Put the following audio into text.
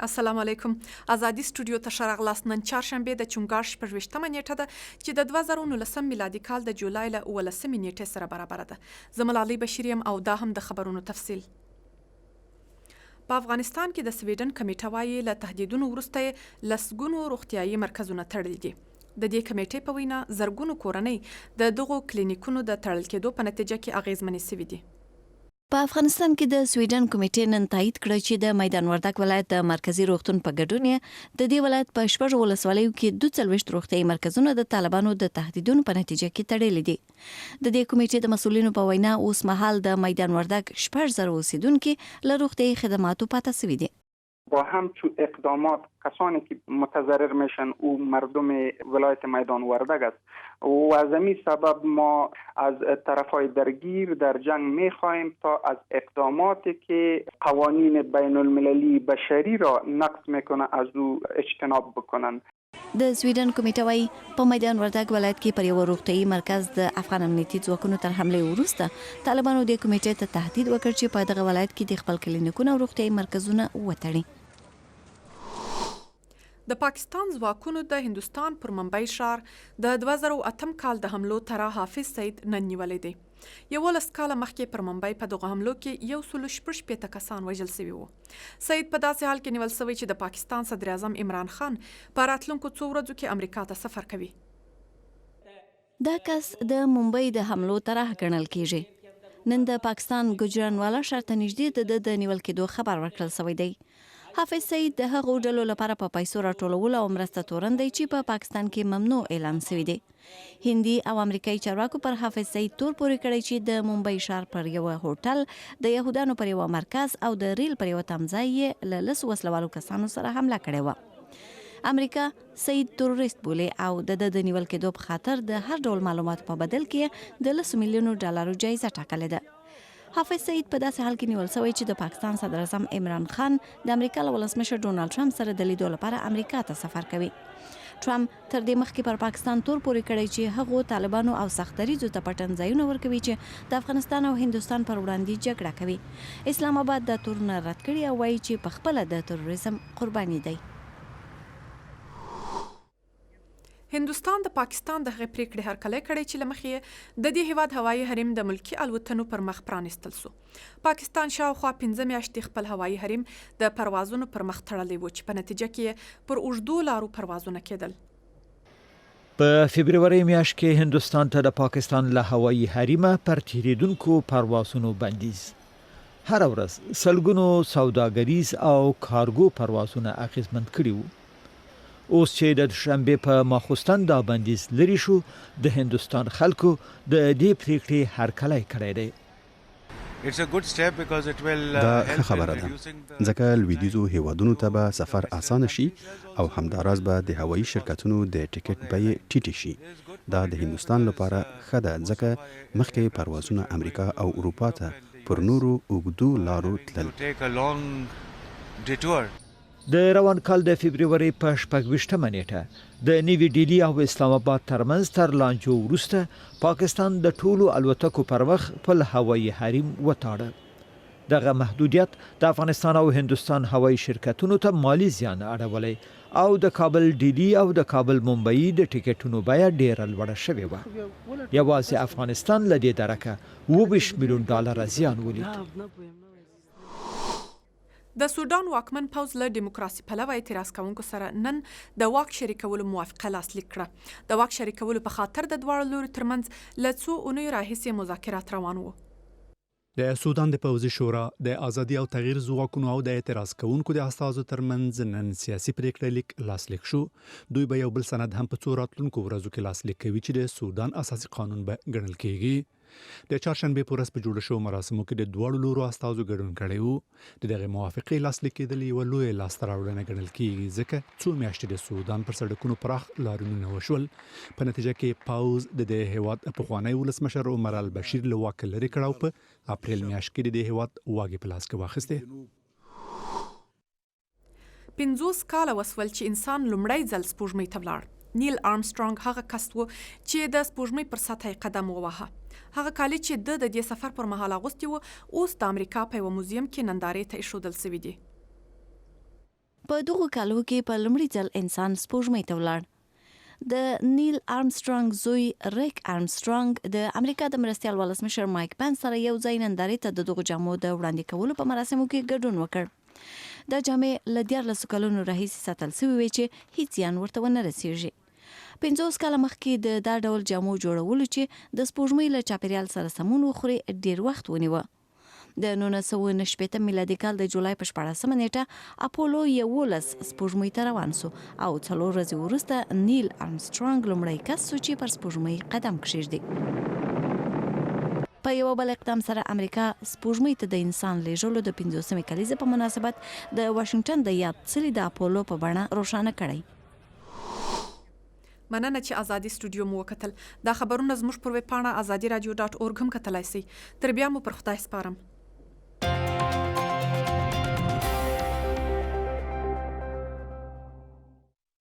السلام علیکم. ازادي ستوډیو ته ښه راغلاست. نن چهارشنبه د چونګار 28مه نیټه ده چې د 2019 میلادي کال د جولای له 18 نیټې سره برابر ده. زه ملالۍ بشیر یم او دا هم د خبرونو تفصیل. په افغانستان کې د سویډن کمیټه وايي له تهدیدونو وروسته لسګونو روغتیايي مرکزونه تړلي دي. د دې کمیټې په وینا زرګونو کورنۍ د دغو کلینیکونو د تړل کېدو په نتیجه کې اغیزمنې سوي دي. په افغانستان کې د سویډن کمیټې نن تایید کړ چې د میدان وردګ ولایت د مرکزی روغتون په ګډون د دې ولایت په شپږ ولسوالیو کې 42 روغتیايي مرکزونه د طالبانو د تهدیدونو په نتیجه کې تړلي دي. د دې کمیټې د مسؤلینو په وینا اوس مهال د میدان وردګ 8000 اوسیدونکو له روغتیايي خدماتو پاتې شوي دي. با همچون اقدامات کسانی که متضرر میشن او مردم ولایت میدان وردگ است و از این سبب ما از طرفای درگیر در جنگ میخواهیم تا از اقداماتی که قوانین بین المللی بشری را نقض میکنه از او اجتناب بکنن. د سویډن کمیټه وايي په میدان وردګ ولایت کې پر یو روغتیايي مرکز د افغان امنیتي ځواکونو تر حمله وروسته طالبانو د کمیټې ته تهدید وکړ چې په دغه ولایت کې د خپل کلینیکونو او روغتیايي مرکزونه وتړي. د پاکستان ځواکونو د هندوستان پر ممبئی ښار د 2008 کال د حملو طرح حافظ سعید نن نیولی دی. 11 کاله مخکې پر ممبئی په دغه حملو کې 116 کسان وژل شوي وو. سعید په داسې حال کې نیول شوی چې د پاکستان صدر اعظم عمران خان په راتلونکو څو ورځو کې امریکا ته سفر کوي. دا کس د ممبئی د حملو طرح ګڼل کیږي. نن د پاکستان ګجرانوالا ښار ته نږدې د نیول کېدو خبر ورکړل شوی دی. حافظ سعید د هغو ډلو لپاره په پیسو راټولولو او مرسته تورن دی چې په پاکستان کې ممنوع اعلان شوی دی. هندي او امریکایي چارواکو پر حافظ سعید تور پورې کړی چې د ممبئی ښار پر یو هوټل د یهودانو پر یو مرکز او د ریل پر یو تمځای له لسو وسلوالو کسانو سره حمله کړې وه. امریکا سعید تروریست بولي او د نیول کېدو په خاطر د هر ډول معلوماتو په بدل کې د 10 میلیونو ډالرو جایزه ټاکلې ده. حافظ سعید په داسې حال کې نیول شوی چې د پاکستان صدر اعظم عمران خان د امریکا له ولسمشر ډونالد ټرمپ سره د لیدو لپاره امریکا ته سفر کوي. ټرمپ تر دې مخکې پر پاکستان تور پورې کړی چې هغو طالبانو او سختدریځو ته پټنځایونه ورکوي چې د افغانستان او هندوستان پر وړاندې جګړه کوي. اسلام آباد دا تورونه رد کړي او وایي چې په خپله د تروریزم قرباني دی. هندوستان د پاکستان د هغې پریکړې هرکلی کړی چې له مخې د دې هیواد هوایي حریم د ملکي الوتنو پر مخ پرانیستل سو. پاکستان شاوخوا 15 میاشتې خپل هوایي حریم د پروازونو پر مخ تړلی و چې په نتیجه کې پر اوږدو لارو پروازونه کېدل. په فبروري میاشت کې هندوستان ته د پاکستان له هوایي حریمه پر تیریدونکو پروازونو بندیز. هر ورځ سلګونو سوداګریز او کارګو پروازونه اغیزمند کړي وو. اوس چې د شنبه په ماخوستن دا بندیز لري شو، د هندوستان خلکو د دې پریکړې هرکلی کړی دی. دا ښه خبره ده ځکه لویدیځو هیوادونو ته به سفر اسانه شي او همداراز به د هوایي شرکتونو د ټیکټ بیې ټیټې شي. دا د هندوستان لپاره ښه ده ځکه مخکې پروازونه امریکا او اروپا ته پر نورو اوږدو لارو تلل. د روان کال د فبروري په 28مه نیټه د نیوی ډیلی او اسلام آباد ترمنځ تر لانجو وروسته پاکستان د ټولو الوتکو پر مخ خپل هوایي حریم وتاړه. دغه محدودیت د افغانستان او هندوستان هوایي شرکتونو ته مالی زیان اړولی او د کابل ډیلی او د کابل ممبئی د ټیکټونو بیه ډیره لوړه شوې وه. یوازې افغانستان له دې درکه 20 میلیون ډالر زیان ولید. د سودان واکمن پوځ له دیموکراسي پلوه اعتراض کوونکو سره نن د واک شریکولو موافقه لاسلیک کړه. د واک شریکولو په خاطر د دواړو لورو ترمنځ له څو اونیو راهیسې مذاکرات روان وو. د سودان د پوځي شورا د ازادي او تغییر ځواکونو او د اعتراض کوونکو د استازو ترمنځ نن سیاسي پریکړه لیک لاسلیک شو. دوی به یو بل سند هم په څو راتلونکو ورځو کې لاسلیک کوي چې د سودان اساسي قانون به ګڼل کیږي. د چهارشنبه په ورځ په جوړ شو مراسمو کې د دواړو لورو استازو ګډون کړی وو. دغه موافقې لاسلیک کېدل یوه لویه لاسته راوړنه ګڼل کیږي ځکه څو میاشتې د سودان پر سړکونو پراخ لارونونه وشول. په نتیجه کې پوځ د دې هیواد پخوانی ولسمشر عمر البشیر له واکه لرې کړ او په اپریل میاشت کې د دې هیواد واګې په لاس کې واخیستې. 50 کاله وسول چې انسان لومړی ځل سپوږمۍ ته ولاړ. نیل آرمسټرانګ هغه کس و چې د سپوږمۍ پر سطح قدم وواهه. هغه کالي چې د دې سفر پر مهال اغوستي و اوس د امریکا په یو موزیم کې نندارې ته ایښودل شوي دي. په دغه کالو کې په لومړي ځل انسان سپوږمۍ ته ولاړ. د نیل آرمسترانګ زوی ریک آرمسترانګ د امریکا د مرستیال ولسمشر مایک پنس سره یو ځای نندارې ته د دغو جامو د وړاندې کولو په مراسمو کې ګډون وکړ. دا جامې له 14 کلونو راهیسې ساتل شوې وې چې هیڅ زیان ورته ونه رسیږي. 50 کاله مخکې د دا ډول جامو جوړولو چې د سپوږمۍ له چاپیریال سره سمون وخوري ډیر وخت ونیوه. د 1990 میلادي کال د جولای په 14 نیټه اپولو 11 سپوږمۍ ته روان سو او 4 ورځې وروسته نیل آرمسترانګ لومړی کس سو چې پر سپوږمۍ قدم کېږدي. په یو بل اقدام سره امریکا سپوږمۍ ته د انسان لیږلو د 15 کلیزې په مناسبت د واشنگټن د یاد څلي د اپولو په بڼه روښانه کړی. مننه چې ازادي سټوډیو مو وکتل. دا خبرونه زموږ پر ویب پاڼه azadi.radio.org هم کتلای شئ. تر بیا مو پر خدای سپارم.